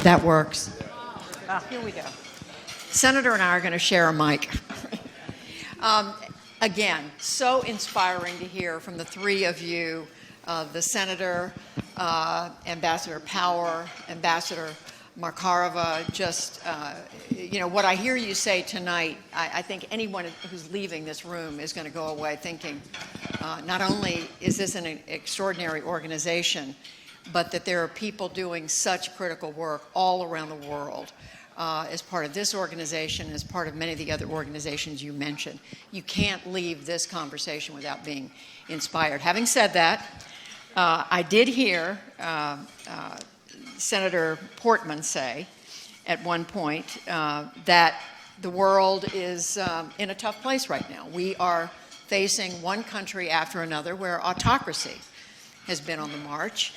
That works. Here we go. Senator and I are going to share a mic. Again, so inspiring to hear from the three of you, the Senator, Ambassador Power, Ambassador Markarova. Just, what I hear you say tonight, I think anyone who's leaving this room is going to go away thinking, not only is this an extraordinary organization, but that there are people doing such critical work all around the world as part of this organization, as part of many of the other organizations you mentioned. You can't leave this conversation without being inspired. Having said that, I did hear Senator Portman say at one point that the world is in a tough place right now. We are facing one country after another where autocracy has been on the march.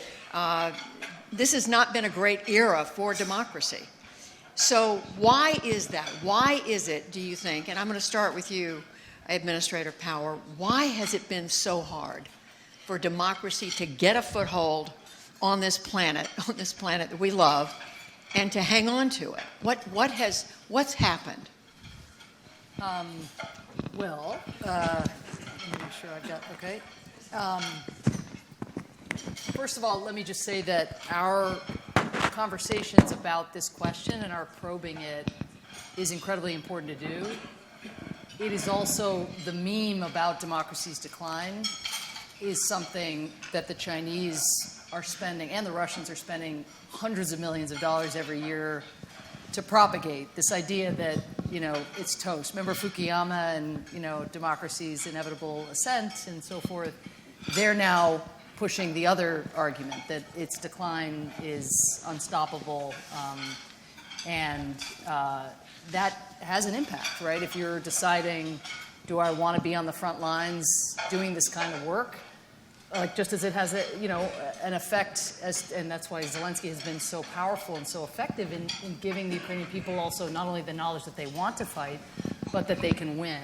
This has not been a great era for democracy. So why is that? Why is it, do you think, and I'm going to start with you, Administrator Power, why has it been so hard for democracy to get a foothold on this planet that we love, and to hang on to it? What's happened? Well, let me make sure I've got, okay. First of all, let me just say that our conversations about this question and our probing it is incredibly important to do. It is also the meme about democracy's decline is something that the Chinese are spending and the Russians are spending hundreds of millions of dollars every year to propagate this idea that, it's toast. Remember Fukuyama and, democracy's inevitable ascent and so forth? They're now pushing the other argument that its decline is unstoppable, and that has an impact, right? If you're deciding, do I want to be on the front lines doing this kind of work? Just as it has an effect, and that's why Zelensky has been so powerful and so effective in giving the Ukrainian people also not only the knowledge that they want to fight, but that they can win.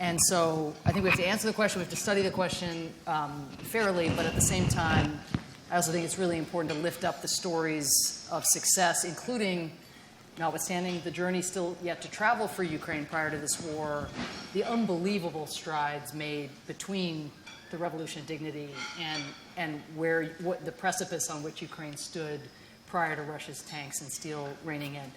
And so I think we have to answer the question, we have to study the question fairly, but at the same time, I also think it's really important to lift up the stories of success, including, notwithstanding the journey still yet to travel for Ukraine prior to this war, the unbelievable strides made between the Revolution of Dignity and what the precipice on which Ukraine stood prior to Russia's tanks and steel raining in.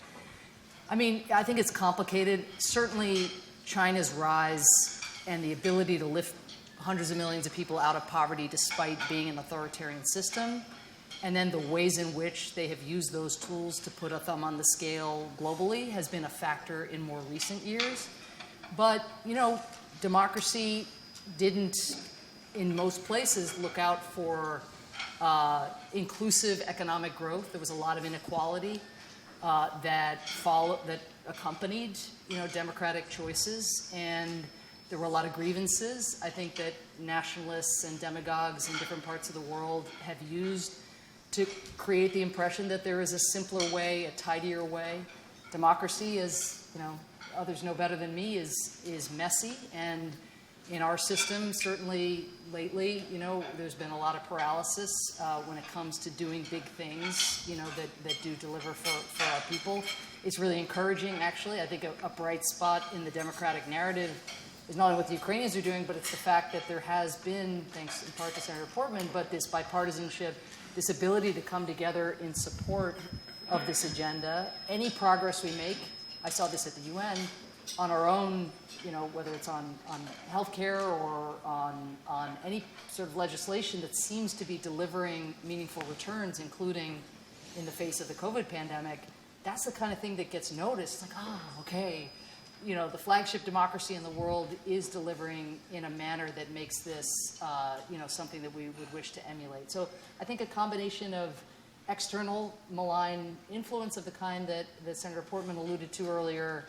I mean, I think it's complicated. Certainly, China's rise and the ability to lift hundreds of millions of people out of poverty despite being an authoritarian system, and then the ways in which they have used those tools to put a thumb on the scale globally has been a factor in more recent years. But, democracy didn't, in most places, look out for inclusive economic growth. There was a lot of inequality that accompanied, democratic choices, and there were a lot of grievances. I think that nationalists and demagogues in different parts of the world have used to create the impression that there is a simpler way, a tidier way. Democracy, as others know better than me, is messy, and in our system, certainly lately, there's been a lot of paralysis when it comes to doing big things, that do deliver for our people. It's really encouraging, actually. I think a bright spot in the democratic narrative is not only what the Ukrainians are doing, but it's the fact that there has been, thanks in part to Senator Portman, but this bipartisanship, this ability to come together in support of this agenda. Any progress we make, I saw this at the UN, on our own, whether it's on healthcare or on any sort of legislation that seems to be delivering meaningful returns, including in the face of the COVID pandemic, that's the kind of thing that gets noticed. It's like, okay, the flagship democracy in the world is delivering in a manner that makes this, something that we would wish to emulate. So I think a combination of external malign influence of the kind that Senator Portman alluded to earlier,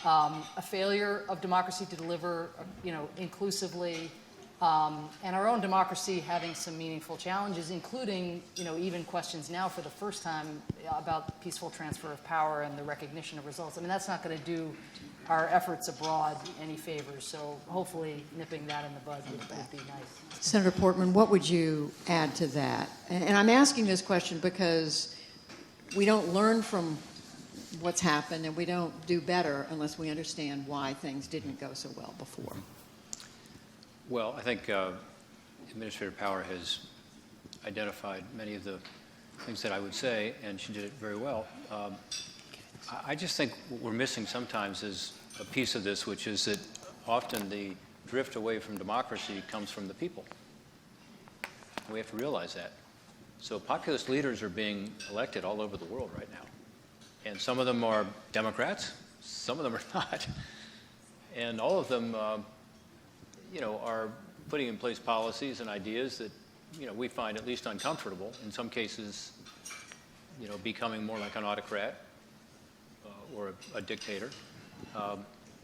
a failure of democracy to deliver, inclusively, and our own democracy having some meaningful challenges, including, even questions now for the first time about peaceful transfer of power and the recognition of results. I mean, that's not going to do our efforts abroad any favors. So hopefully nipping that in the bud would be nice. Senator Portman, what would you add to that? And I'm asking this question because we don't learn from what's happened, and we don't do better unless we understand why things didn't go so well before. Well, I think Administrator Power has identified many of the things that I would say, and she did it very well. I just think what we're missing sometimes is a piece of this, which is that often the drift away from democracy comes from the people. We have to realize that. So populist leaders are being elected all over the world right now. And some of them are Democrats, some of them are not. And all of them, are putting in place policies and ideas that, we find at least uncomfortable. In some cases, becoming more like an autocrat or a dictator.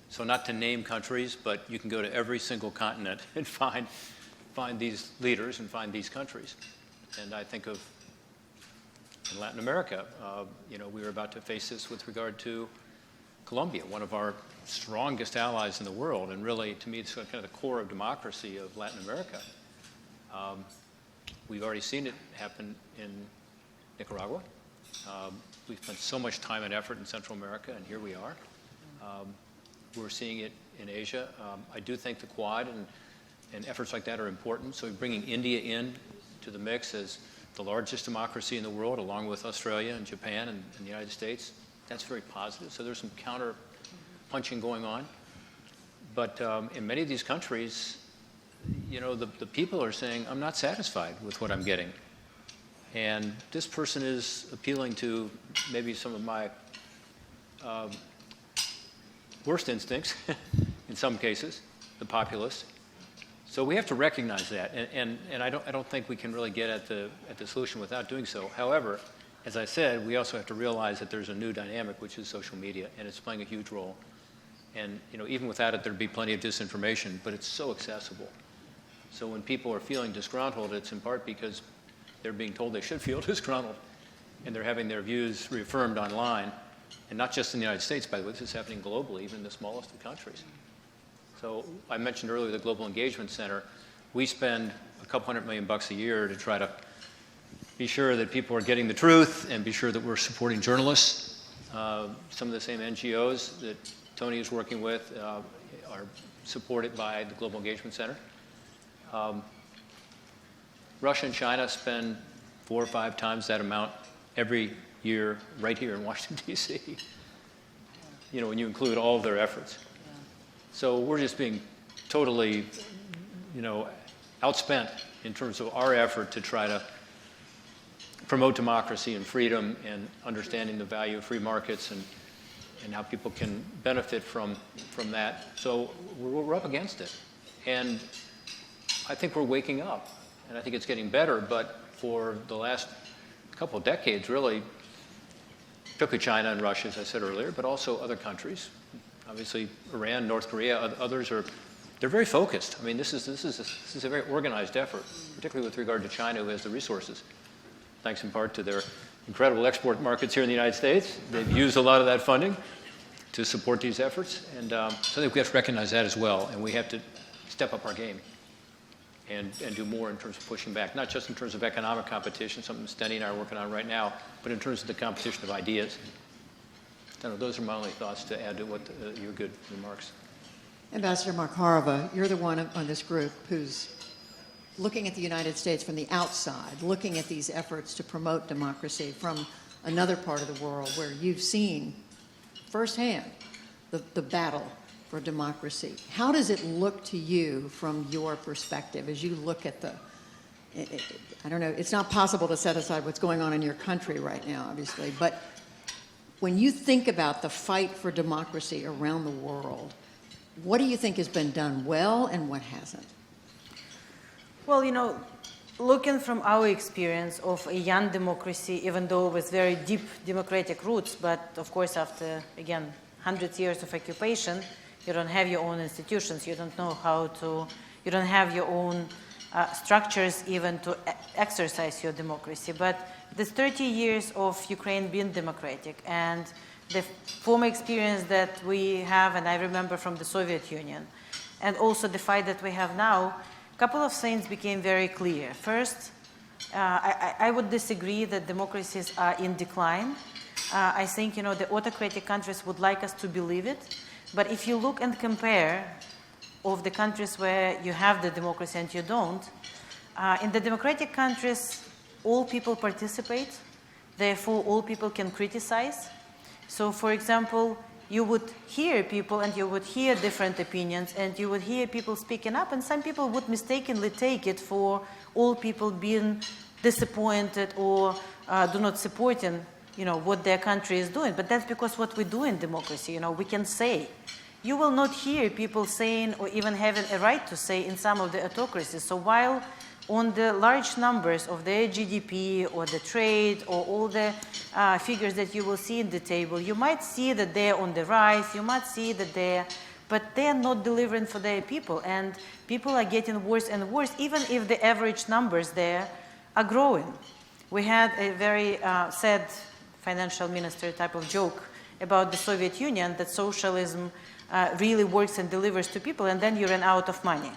So not to name countries, but you can go to every single continent and find these leaders and find these countries. And I think of in Latin America, we were about to face this with regard to Colombia, one of our strongest allies in the world, and really, to me, it's kind of the core of democracy of Latin America. We've already seen it happen in Nicaragua. We've spent so much time and effort in Central America, and here we are. We're seeing it in Asia. I do think the Quad and efforts like that are important. So bringing India in to the mix as the largest democracy in the world, along with Australia and Japan and the United States, that's very positive. So there's some counter punching going on. But in many of these countries, the people are saying, I'm not satisfied with what I'm getting. And this person is appealing to maybe some of my worst instincts, in some cases, the populist. So we have to recognize that, and I don't think we can really get at the solution without doing so. However, as I said, we also have to realize that there's a new dynamic, which is social media, and it's playing a huge role. And even without it, there'd be plenty of disinformation, but it's so accessible. So when people are feeling disgruntled, it's in part because they're being told they should feel disgruntled, and they're having their views reaffirmed online, and not just in the United States, by the way. This is happening globally, even in the smallest of countries. So I mentioned earlier the Global Engagement Center. We spend a couple $100 million a year to try to be sure that people are getting the truth and be sure that we're supporting journalists. Some of the same NGOs that Tony is working with are supported by the Global Engagement Center. Russia and China spend 4 or 5 times that amount every year right here in Washington, D.C., when you include all of their efforts. So we're just being totally, outspent in terms of our effort to try to promote democracy and freedom and understanding the value of free markets and how people can benefit from that. So we're up against it. And I think we're waking up, and I think it's getting better, but for the last couple of decades, really, particularly China and Russia, as I said earlier, but also other countries. Obviously, Iran, North Korea, others they're very focused. I mean, this is a very organized effort, particularly with regard to China, who has the resources, thanks in part to their incredible export markets here in the United States. They've used a lot of that funding to support these efforts, and so I think we have to recognize that as well, and we have to step up our game and do more in terms of pushing back, not just in terms of economic competition, something Steny and I are working on right now, but in terms of the competition of ideas. Those are my only thoughts to add to what your good remarks. Ambassador Markarova, you're the one on this group who's looking at the United States from the outside, looking at these efforts to promote democracy from another part of the world where you've seen firsthand the battle for democracy. How does it look to you from your perspective as you look at I don't know, it's not possible to set aside what's going on in your country right now, obviously, but when you think about the fight for democracy around the world, what do you think has been done well and what hasn't? Well, looking from our experience of a young democracy, even though with very deep democratic roots, but of course after, again, 100 years of occupation, you don't have your own institutions, you don't know you don't have your own structures even to exercise your democracy. But this 30 years of Ukraine being democratic and the former experience that we have, and I remember from the Soviet Union, and also the fight that we have now, a couple of things became very clear. First, I would disagree that democracies are in decline. I think, the autocratic countries would like us to believe it. But if you look and compare of the countries where you have the democracy and you don't, in the democratic countries, all people participate. Therefore, all people can criticize. So, for example, you would hear people and you would hear different opinions and you would hear people speaking up, and some people would mistakenly take it for all people being disappointed or do not supporting what their country is doing. But that's because what we do in democracy, we can say. You will not hear people saying or even having a right to say in some of the autocracies. So while on the large numbers of their GDP or the trade or all the figures that you will see in the table, you might see that they're on the rise, you might see that but they're not delivering for their people, and people are getting worse and worse, even if the average numbers there are growing. We had a very sad financial minister type of joke about the Soviet Union, that socialism really works and delivers to people, and then you run out of money.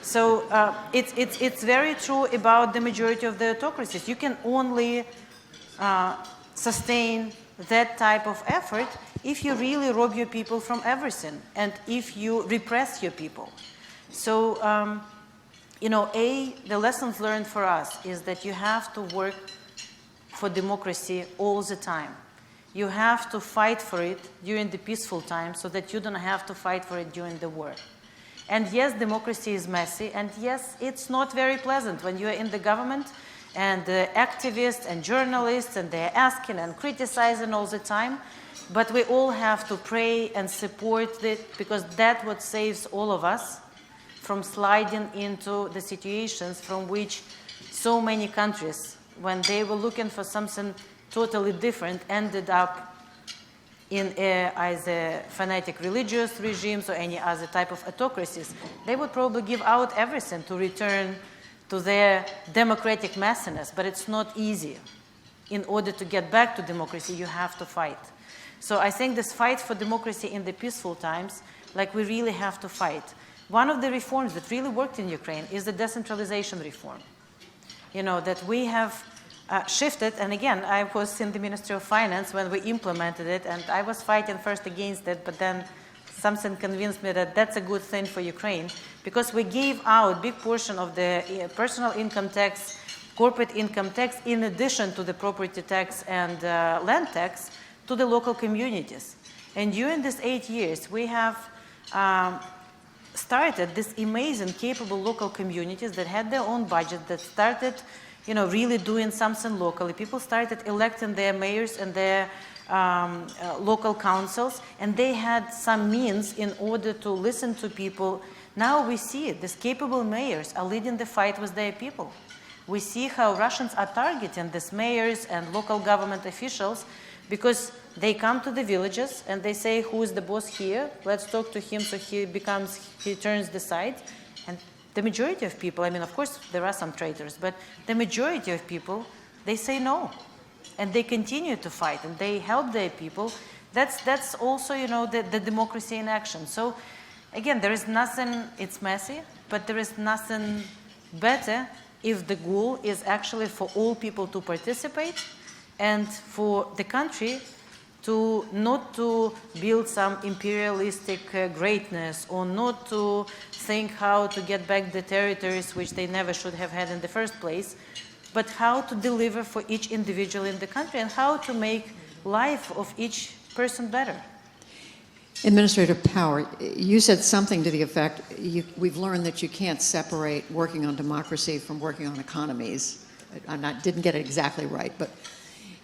So it's very true about the majority of the autocracies. You can only sustain that type of effort if you really rob your people from everything and if you repress your people. So, the lessons learned for us is that you have to work for democracy all the time. You have to fight for it during the peaceful times so that you don't have to fight for it during the war. And yes, democracy is messy, and yes, it's not very pleasant when you are in the government and the activists and journalists, and they're asking and criticizing all the time. But we all have to pray and support it, because that's what saves all of us from sliding into the situations from which so many countries, when they were looking for something totally different, ended up in either fanatic religious regimes or any other type of autocracies. They would probably give out everything to return to their democratic messiness, but it's not easy. In order to get back to democracy, you have to fight. So I think this fight for democracy in the peaceful times, we really have to fight. One of the reforms that really worked in Ukraine is the decentralization reform. That we have shifted, and again, I was in the Ministry of Finance when we implemented it, and I was fighting first against it, but then something convinced me that that's a good thing for Ukraine, because we gave out a big portion of the personal income tax, corporate income tax, in addition to the property tax and land tax, to the local communities. And during these 8 years, we have started this amazing, capable local communities that had their own budget, that started really doing something locally. People started electing their mayors and their local councils, and they had some means in order to listen to people. Now we see it. These capable mayors are leading the fight with their people. We see how Russians are targeting these mayors and local government officials, because they come to the villages and they say, who is the boss here? Let's talk to him, so he turns the side. And the majority of people, of course, there are some traitors, but the majority of people, they say no. And they continue to fight, and they help their people. That's also, the democracy in action. So, again, there is nothing, it's messy, but there is nothing better if the goal is actually for all people to participate and for the country to not to build some imperialistic greatness, or not to think how to get back the territories which they never should have had in the first place, but how to deliver for each individual in the country and how to make life of each person better. Administrator Power, you said something to the effect, we've learned that you can't separate working on democracy from working on economies. Didn't get it exactly right, but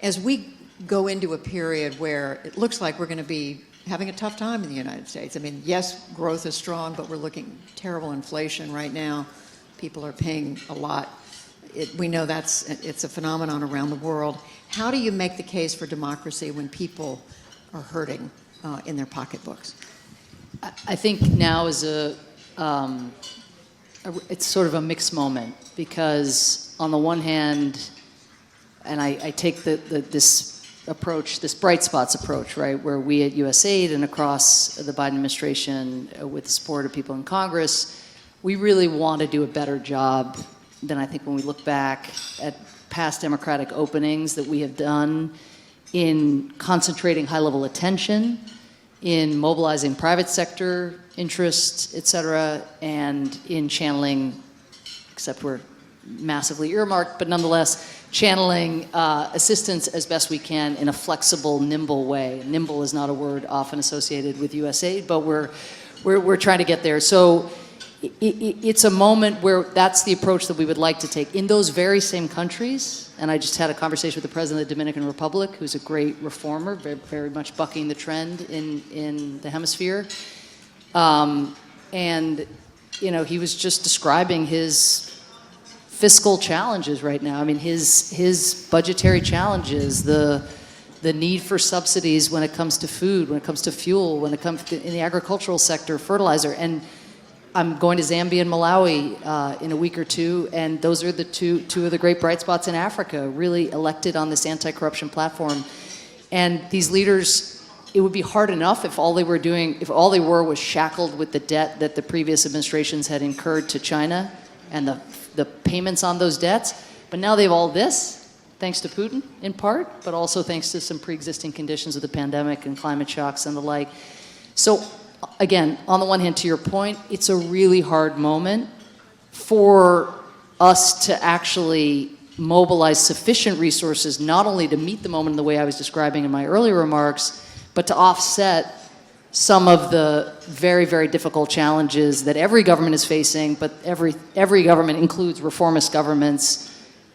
as we go into a period where it looks like we're going to be having a tough time in the United States. Yes, growth is strong, but we're looking terrible inflation right now. People are paying a lot. We know it's a phenomenon around the world. How do you make the case for democracy when people are hurting in their pocketbooks? I think now is it's sort of a mixed moment, because on the one hand, and I take this approach, this bright spots approach, right, where we at USAID and across the Biden administration, with the support of people in Congress, we really want to do a better job than I think when we look back at past democratic openings that we have done in concentrating high-level attention, in mobilizing private sector interests, et cetera, and in channeling, except we're massively earmarked, but nonetheless, channeling assistance as best we can in a flexible, nimble way. Nimble is not a word often associated with USAID, but we're trying to get there. So it's a moment where that's the approach that we would like to take. In those very same countries, and I just had a conversation with the President of the Dominican Republic, who's a great reformer, very, very much bucking the trend in the hemisphere. And, you know, he was just describing his fiscal challenges right now. I mean, his budgetary challenges, the need for subsidies when it comes to food, when it comes to fuel, when it comes to, in the agricultural sector, fertilizer. And I'm going to Zambia and Malawi in a week or two, and those are the two of the great bright spots in Africa, really elected on this anti-corruption platform. And these leaders, it would be hard enough if all they were doing, if all they were was shackled with the debt that the previous administrations had incurred to China and the payments on those debts. But now they have all this, thanks to Putin in part, but also thanks to some pre-existing conditions of the pandemic and climate shocks and the like. So again, on the one hand, to your point, it's a really hard moment for us to actually mobilize sufficient resources, not only to meet the moment in the way I was describing in my earlier remarks, but to offset some of the very, very difficult challenges that every government is facing, but every government includes reformist governments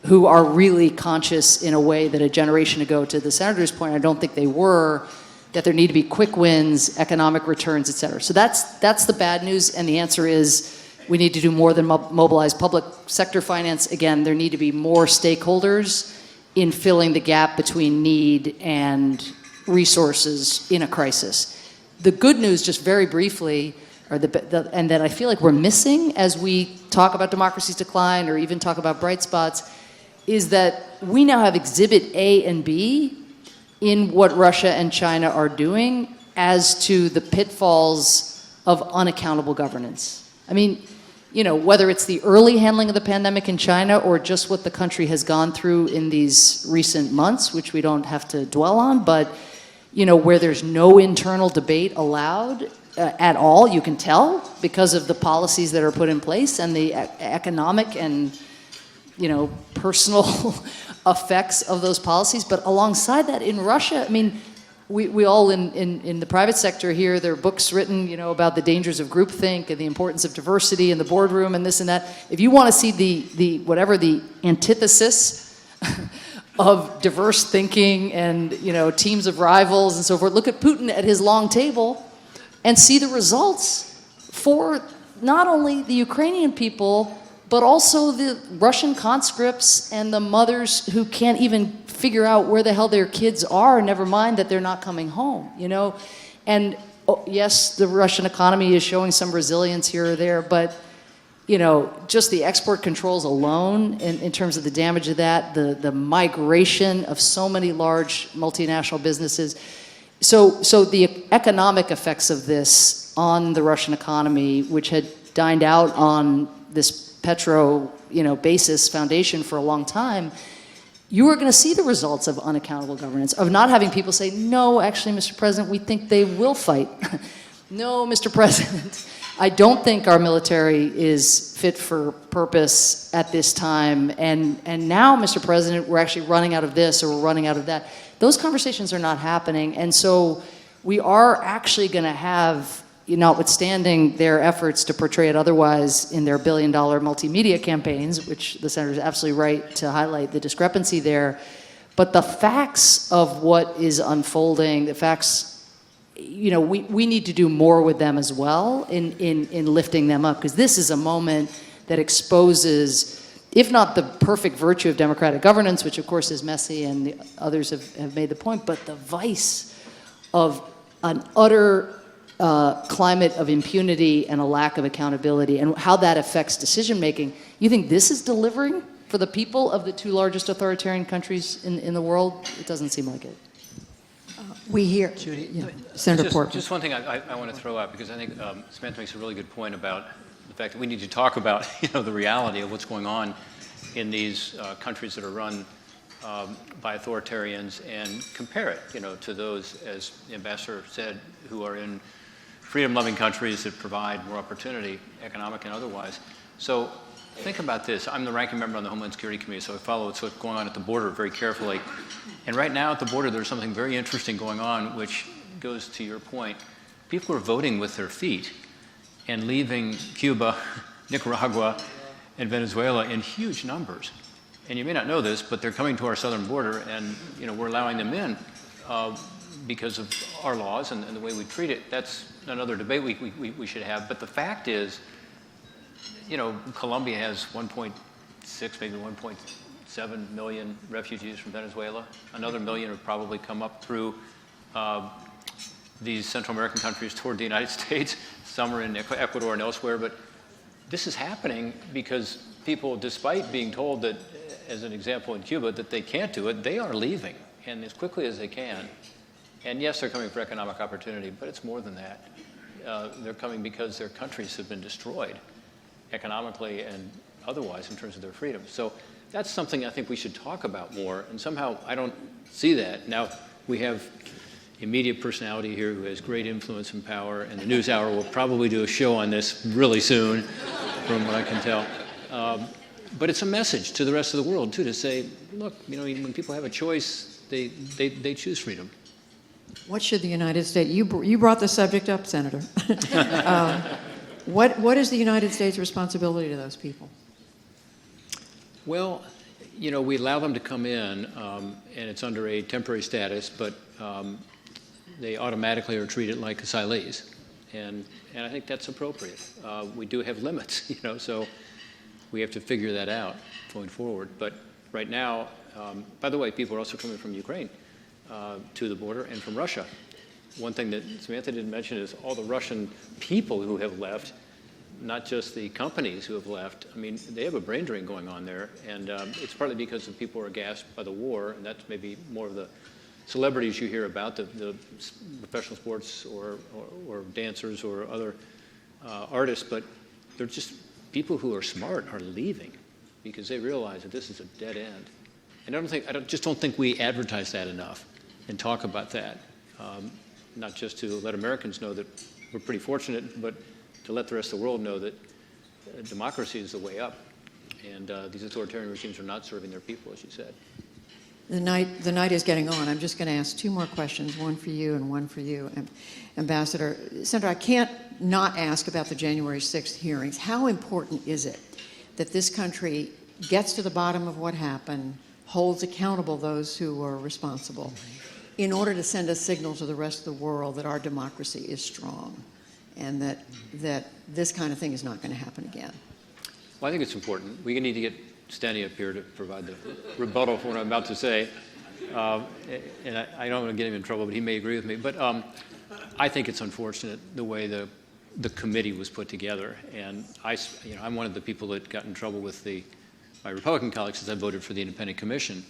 who are really conscious in a way that a generation ago, to the senator's point, I don't think they were, that there need to be quick wins, economic returns, et cetera. So that's the bad news, and the answer is we need to do more than mobilize public sector finance. Again, there need to be more stakeholders in filling the gap between need and resources in a crisis. The good news, just very briefly, and that I feel like we're missing as we talk about democracy's decline or even talk about bright spots, is that we now have Exhibit A and B in what Russia and China are doing as to the pitfalls of unaccountable governance. I mean, you know, whether it's the early handling of the pandemic in China or just what the country has gone through in these recent months, which we don't have to dwell on, but you know, where there's no internal debate allowed at all, you can tell, because of the policies that are put in place and the economic and, you know, personal effects of those policies. But alongside that, in Russia, I mean, we all in the private sector here, there are books written, you know, about the dangers of groupthink and the importance of diversity in the boardroom and this and that. If you want to see the whatever the antithesis of diverse thinking and, you know, teams of rivals and so forth, look at Putin at his long table and see the results for not only the Ukrainian people, but also the Russian conscripts and the mothers who can't even figure out where the hell their kids are, never mind that they're not coming home, you know? And yes, the Russian economy is showing some resilience here or there, but you know, just the export controls alone in terms of the damage of that, the migration of so many large multinational businesses. So the economic effects of this on the Russian economy, which had dined out on this petro, you know, basis foundation for a long time, you are going to see the results of unaccountable governance, of not having people say, no, actually, Mr. President, we think they will fight. No, Mr. President, I don't think our military is fit for purpose at this time. And now, Mr. President, we're actually running out of this or we're running out of that. Those conversations are not happening. And so we are actually going to have, notwithstanding their efforts to portray it otherwise in their billion-dollar multimedia campaigns, which the senator is absolutely right to highlight the discrepancy there, but the facts of what is unfolding, the facts, you know, we need to do more with them as well in lifting them up, because this is a moment that exposes, if not the perfect virtue of democratic governance, which of course is messy and the others have made the point, but the vice of an utter climate of impunity and a lack of accountability and how that affects decision making. You think this is delivering for the people of the two largest authoritarian countries in the world? It doesn't seem like it. We hear, Judy, Senator Portman. Just one thing I want to throw out, because I think Samantha makes a really good point about the fact that we need to talk about, you know, the reality of what's going on in these countries that are run by authoritarians and compare it, to those, as the ambassador said, who are in freedom-loving countries that provide more opportunity, economic and otherwise. So think about this. I'm the ranking member on the Homeland Security Committee, so I follow what's going on at the border very carefully. And right now at the border, there's something very interesting going on, which goes to your point. People are voting with their feet and leaving Cuba, Nicaragua, and Venezuela in huge numbers. And you may not know this, but they're coming to our southern border, and we're allowing them in because of our laws and the way we treat it. That's another debate we should have. But the fact is, Colombia has 1.6, maybe 1.7 million refugees from Venezuela. Another million have probably come up through these Central American countries toward the United States. Some are in Ecuador and elsewhere. But this is happening because people, despite being told that, as an example in Cuba, that they can't do it, they are leaving, and as quickly as they can. And yes, they're coming for economic opportunity, but it's more than that. They're coming because their countries have been destroyed economically and otherwise in terms of their freedom. So that's something I think we should talk about more, and somehow I don't see that. Now, we have a media personality here who has great influence and power, and the NewsHour will probably do a show on this really soon, from what I can tell. But it's a message to the rest of the world, too, to say, look, when people have a choice, they choose freedom. What should the United States, you brought the subject up, Senator. What is the United States' responsibility to those people? Well, we allow them to come in, and it's under a temporary status, but they automatically are treated like asylees. And I think that's appropriate. We do have limits, so we have to figure that out going forward. But right now, by the way, people are also coming from Ukraine to the border and from Russia. One thing that Samantha didn't mention is all the Russian people who have left, not just the companies who have left. I mean, they have a brain drain going on there, and it's partly because the people are aghast by the war, and that's maybe more of the celebrities you hear about, the professional sports or dancers or other artists, but they're just people who are smart are leaving because they realize that this is a dead end. And I just don't think we advertise that enough and talk about that, not just to let Americans know that we're pretty fortunate, but to let the rest of the world know that democracy is the way up, and these authoritarian regimes are not serving their people, as you said. The night is getting on. I'm just going to ask two more questions, one for you and one for you, Ambassador. Senator, I can't not ask about the January 6th hearings. How important is it that this country gets to the bottom of what happened, holds accountable those who are responsible, in order to send a signal to the rest of the world that our democracy is strong and that this kind of thing is not going to happen again? Well, I think it's important. We need to get Steny up here to provide the rebuttal for what I'm about to say. And I don't want to get him in trouble, but he may agree with me. But I think it's unfortunate the way the committee was put together. And I'm one of the people that got in trouble with my Republican colleagues as I voted for the independent commission,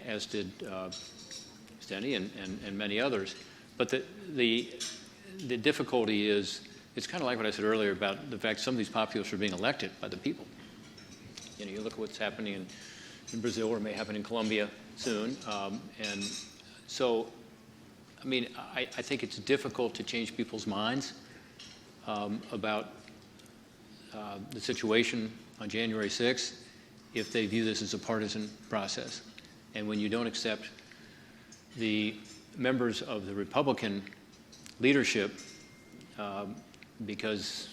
as did Steny and many others. But the difficulty is, it's kind of like what I said earlier about the fact some of these populists are being elected by the people. You look at what's happening in Brazil, or may happen in Colombia soon. And so, I mean, I think it's difficult to change people's minds about the situation on January 6th if they view this as a partisan process. And when you don't accept the members of the Republican leadership because,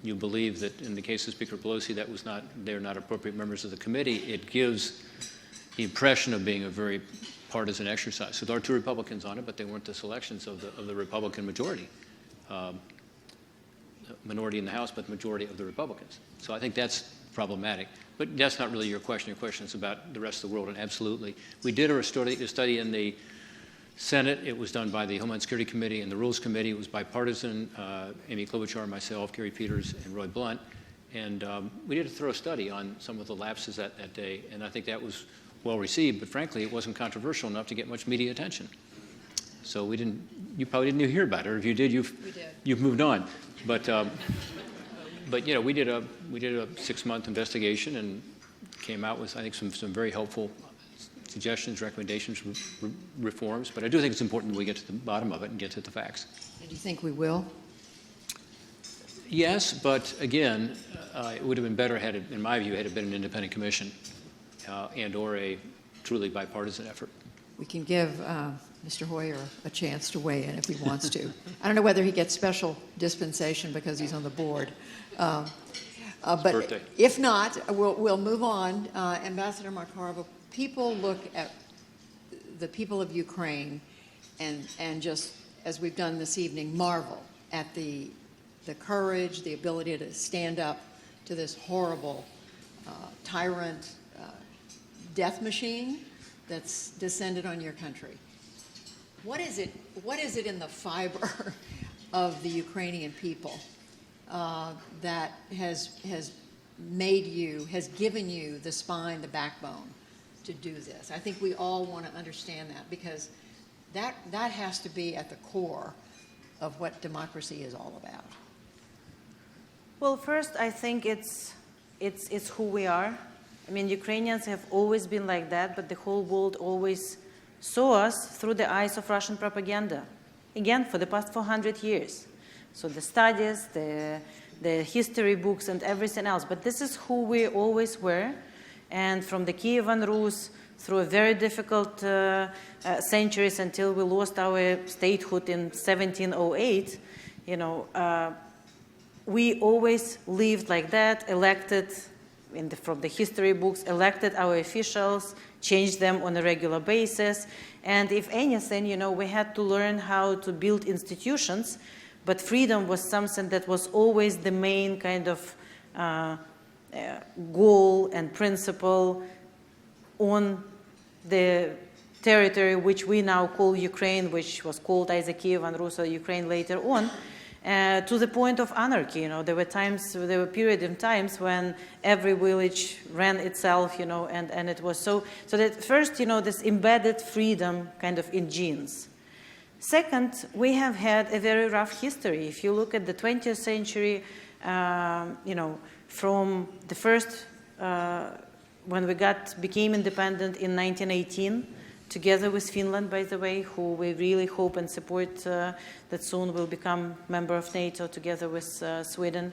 you believe that in the case of Speaker Pelosi, they're not appropriate members of the committee, it gives the impression of being a very partisan exercise. So there are two Republicans on it, but they weren't the selections of the Republican majority. Minority in the House, but the majority of the Republicans. So I think that's problematic. But that's not really your question. Your question is about the rest of the world, and absolutely. We did a study in the Senate. It was done by the Homeland Security Committee and the Rules Committee. It was bipartisan. Amy Klobuchar, myself, Gary Peters, and Roy Blunt. And we did a thorough study on some of the lapses that day, and I think that was well received, but frankly, it wasn't controversial enough to get much media attention. So you probably didn't hear about it, or if you did, you've moved on. But But you know, we did a 6-month investigation and came out with, I think, some very helpful suggestions, recommendations, reforms. But I do think it's important that we get to the bottom of it and get to the facts. Do you think we will? Yes, but again, it would have been better had it, in my view, had it been an independent commission and or a truly bipartisan effort. We can give Mr. Hoyer a chance to weigh in if he wants to. I don't know whether he gets special dispensation because he's on the board. But birthday. if not, we'll move on. Ambassador Markarova, people look at the people of Ukraine and just, as we've done this evening, marvel at the courage, the ability to stand up to this horrible tyrant death machine that's descended on your country. What is it in the fiber of the Ukrainian people that has given you the spine, the backbone to do this? I think we all want to understand that, because that has to be at the core of what democracy is all about. Well, first, I think it's who we are. I mean, Ukrainians have always been like that, but the whole world always saw us through the eyes of Russian propaganda, again, for the past 400 years. So the studies, the history books, and everything else. But this is who we always were. And from the Kievan Rus, through a very difficult centuries until we lost our statehood in 1708, we always lived like that, elected, from the history books, elected our officials, changed them on a regular basis. And if anything, we had to learn how to build institutions, but freedom was something that was always the main kind of goal and principle on the territory which we now call Ukraine, which was called either Kievan Rus or Ukraine later on. To the point of anarchy, there were periods in times when every village ran itself, and it was so that first, this embedded freedom kind of in genes. Second, we have had a very rough history. If you look at the 20th century, from the first, when we became independent in 1918, together with Finland, by the way, who we really hope and support that soon will become member of NATO together with Sweden.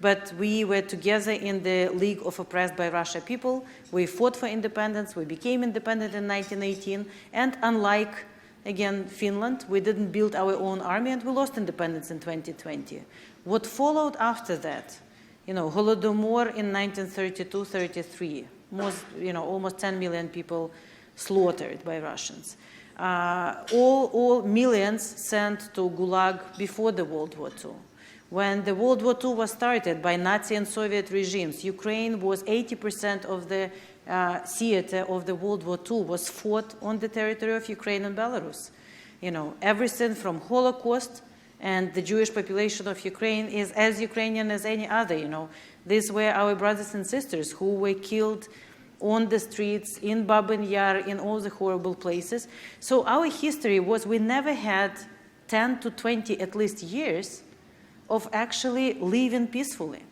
But we were together in the League of Oppressed by Russia people. We fought for independence. We became independent in 1918. And unlike, again, Finland, we didn't build our own army, and we lost independence in 2020. What followed after that? Holodomor in 1932-33, almost 10 million people slaughtered by Russians. All millions sent to Gulag before the World War II. When the World War II was started by Nazi and Soviet regimes, Ukraine was 80% of the theater of the World War II was fought on the territory of Ukraine and Belarus. Everything from Holocaust, and the Jewish population of Ukraine is as Ukrainian as any other. These were our brothers and sisters who were killed on the streets, in Babin Yar, in all the horrible places. So our history was we never had 10 to 20 at least years of actually living peacefully,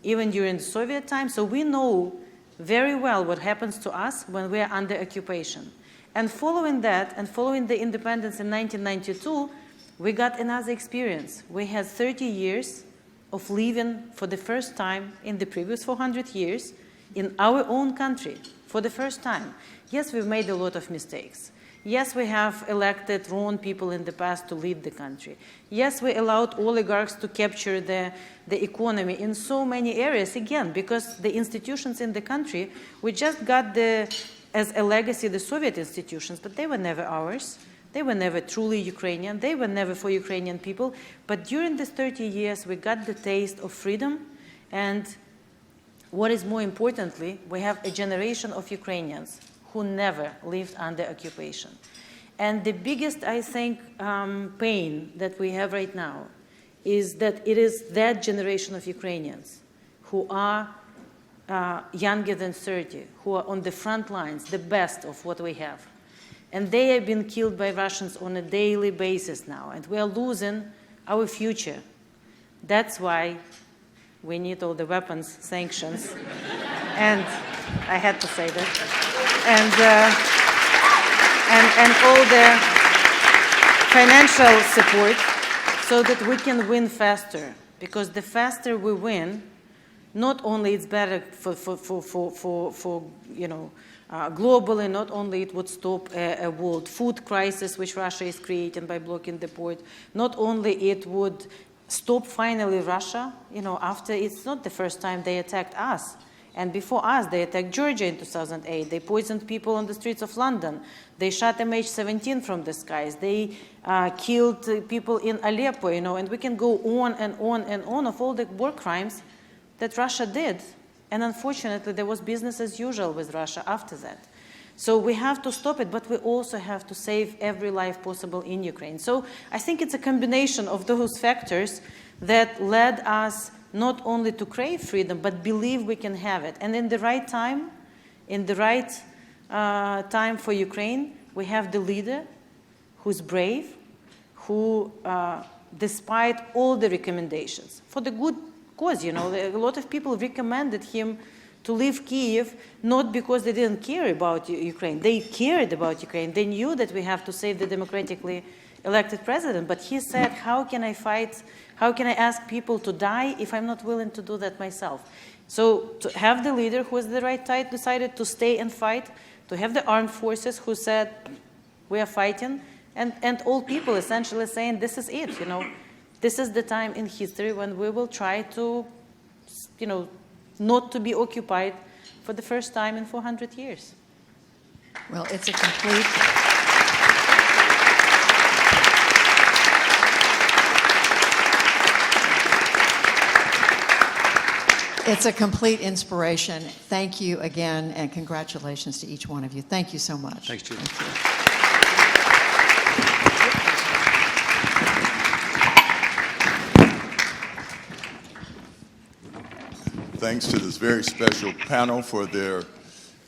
even during the Soviet time. So we know very well what happens to us when we are under occupation. And following that, and following the independence in 1992, we got another experience. We had 30 years of living for the first time in the previous 400 years in our own country for the first time. Yes, we've made a lot of mistakes. Yes, we have elected wrong people in the past to lead the country. Yes, we allowed oligarchs to capture the economy in so many areas, again, because the institutions in the country, we just got as a legacy the Soviet institutions, but they were never ours. They were never truly Ukrainian. They were never for Ukrainian people. But during these 30 years, we got the taste of freedom. And what is more importantly, we have a generation of Ukrainians who never lived under occupation. And the biggest, I think, pain that we have right now is that it is that generation of Ukrainians who are younger than 30, who are on the front lines, the best of what we have. And they have been killed by Russians on a daily basis now, and we are losing our future. That's why We need all the weapons, sanctions, and I had to say that, and all the financial support so that we can win faster. Because the faster we win, not only it's better for globally, not only it would stop a world food crisis which Russia is creating by blocking the port, not only it would stop finally Russia, after it's not the first time they attacked us. And before us, they attacked Georgia in 2008. They poisoned people on the streets of London. They shot MH17 from the skies. They killed people in Aleppo, and we can go on and on and on of all the war crimes that Russia did. And unfortunately, there was business as usual with Russia after that. So we have to stop it, but we also have to save every life possible in Ukraine. So I think it's a combination of those factors that led us not only to crave freedom, but believe we can have it. And in the right time, time for Ukraine, we have the leader who's brave, who, despite all the recommendations, for the good cause, a lot of people recommended him to leave Kyiv, not because they didn't care about Ukraine. They cared about Ukraine. They knew that we have to save the democratically elected president. But he said, how can I fight? How can I ask people to die if I'm not willing to do that myself? So to have the leader who at the right time decided to stay and fight, to have the armed forces who said, we are fighting, and all people essentially saying, this is it, This is the time in history when we will try to, not to be occupied for the first time in 400 years. Well, it's a complete inspiration. Thank you again, and congratulations to each one of you. Thank you so much. Thanks, Judy. Thank you. Thanks to this very special panel for their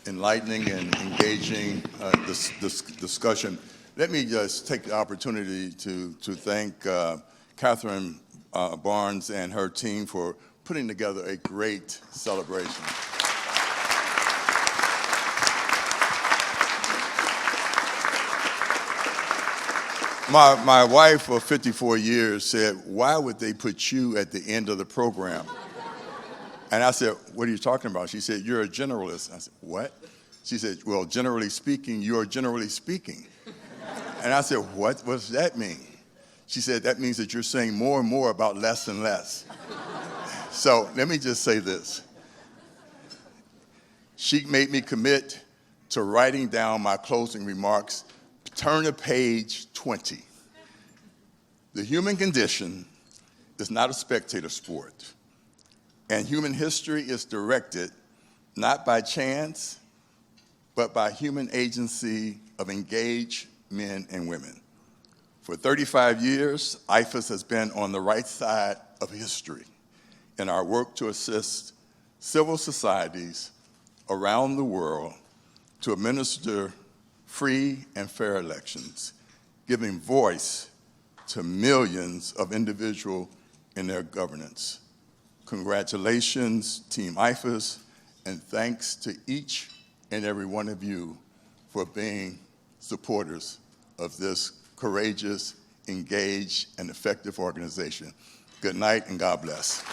enlightening and engaging this discussion. Let me just take the opportunity to thank Catherine Barnes and her team for putting together a great celebration. My wife of 54 years said, why would they put you at the end of the program? And I said, what are you talking about? She said, you're a generalist. I said, what? She said, well, generally speaking, you're generally speaking. And I said, what does that mean? She said, that means that you're saying more and more about less and less. So let me just say this. She made me commit to writing down my closing remarks. Turn to page 20. The human condition is not a spectator sport, and human history is directed not by chance, but by human agency of engaged men and women. For 35 years, IFES has been on the right side of history in our work to assist civil societies around the world to administer free and fair elections, giving voice to millions of individuals in their governance. Congratulations, Team IFES, and thanks to each and every one of you for being supporters of this courageous, engaged, and effective organization. Good night, and God bless.